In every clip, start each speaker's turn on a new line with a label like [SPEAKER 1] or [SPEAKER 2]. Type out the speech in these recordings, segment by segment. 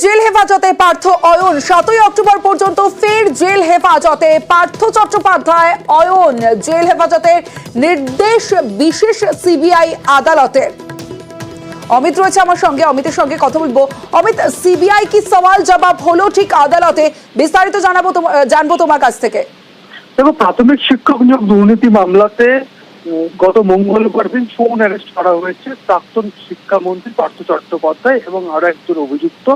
[SPEAKER 1] Jail হেফাজতে Partha Ayan. 7ই October পর্যন্ত ফের জেল হেফাজতে পার্থ চট্টোপাধ্যায় অয়ন। জেল হেফাজতের নির্দেশ বিশেষ সিবিআই আদালতের। অমিত রয়েছে আমার সঙ্গে, অমিতের সঙ্গে কথা বলবো। অমিত, সিবিআই কি সওয়াল জবাব হলো ঠিক আদালতে? বিস্তারিত জানবো তোমার কাছ থেকে।
[SPEAKER 2] দেখো, প্রাথমিক শিক্ষক নিয়োগ দুর্নীতি মামলাতে গত মঙ্গলবার দিন ফোন অ্যারেস্ট করা হয়েছে প্রাক্তন শিক্ষামন্ত্রী পার্থ চট্টোপাধ্যায় এবং আরো একজন অভিযুক্ত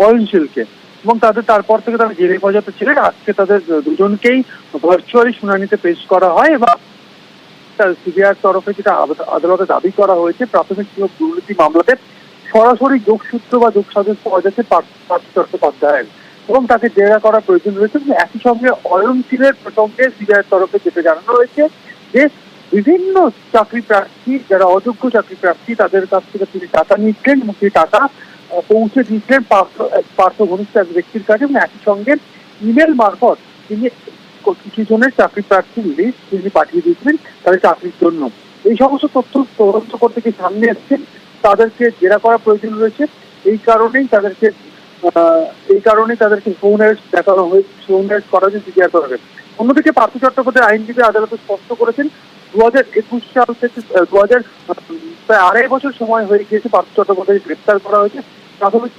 [SPEAKER 2] অয়নশীলকে, এবং তারপর থেকে তারা জেল হেফাজতে ছিলেন। আজকে তাদের দুজনকেই ভার্চুয়ালি শুনানিতে পেশ করা হয় এবং সিবিআই তরফে যেটা আদালতে দাবি করা হয়েছে, প্রাথমিক শিক্ষক দুর্নীতি মামলাতে সরাসরি যোগসূত্র বা যোগসাজশ পাওয়া যাচ্ছে পার্থ চট্টোপাধ্যায়ের, এবং তাকে জেরা করার প্রয়োজন রয়েছে। একই সঙ্গে অয়নশীলের প্রসঙ্গে সিবিআই তরফে যেটা জানানো হয়েছে যে বিভিন্ন চাকরি প্রার্থী, যারা অযোগ্য চাকরি প্রার্থী, তাদের কাছ থেকে তিনি টাকা নিচ্ছেন এবং সেই টাকা পৌঁছে দিচ্ছেন পার্থ ঘনিষ্ঠ এক ব্যক্তির কাছে, এবং একই সঙ্গে ইমেল মারফত তিনি কিছু জনের চাকরি প্রার্থীর লিস্ট তিনি পাঠিয়ে দিয়েছিলেন তাদের চাকরির জন্য। এই সমস্ত তথ্য তদন্ত করতে গিয়ে সামনে এসেছেন, তাদেরকে জেরা করা প্রয়োজন রয়েছে। এই কারণেই তাদেরকে ফোন অ্যারেস্ট দেখানো হয়েছে, ফোন অ্যারেস্ট করা হয়েছে সিবিআই তরফে। অন্যদিকে পার্থ চট্টোপাধ্যায় আইনজীবী আদালতে স্পষ্ট করেছেন 2021 সাল থেকে প্রায় 2.5 বছর সময় হয়ে গিয়েছে পার্থ চট্টোপাধ্যায় গ্রেপ্তার করা হয়েছে। প্রাথমিক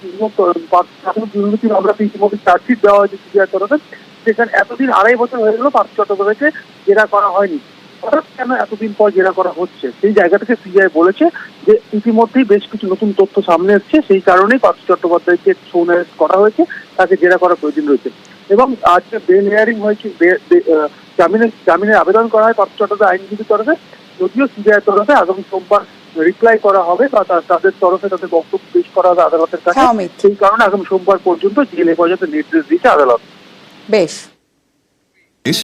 [SPEAKER 2] দুর্নীতি মামলাতে ইতিমধ্যে চার্জশিট দেওয়া হয়েছে সিবিআই তরফে। সেখানে এতদিন 2.5 বছর হয়ে গেল পার্থ চট্টোপাধ্যায়কে জেরা করা হয়নি। কেন এতদিন পর জেরা করা হচ্ছে, সেই জায়গা থেকে সিবিআই বলেছে যে ইতিমধ্যেই বেশ কিছু নতুন তথ্য সামনে এসছে, সেই কারণেই পার্থ চট্টোপাধ্যায়কে ফোন অ্যারেস্ট করা হয়েছে, তাকে জেরা করার প্রয়োজন রয়েছে। এবং আজকে বেল হিয়ারিং হয়েছে, জামিনের আবেদন করা হয় পার্থ চট্টোপাধ্যায় আইনজীবীর তরফে। যদিও সিবিআই তরফে আগামী সোমবার রিপ্লাই করা হবে বা তাদের তরফে তাদের বক্তব্য পেশ করা হবে আদালতের কাছে। সেই কারণে আগামী সোমবার পর্যন্ত জেল হেফাজতে নির্দেশ দিয়েছে আদালত।
[SPEAKER 1] বেশ।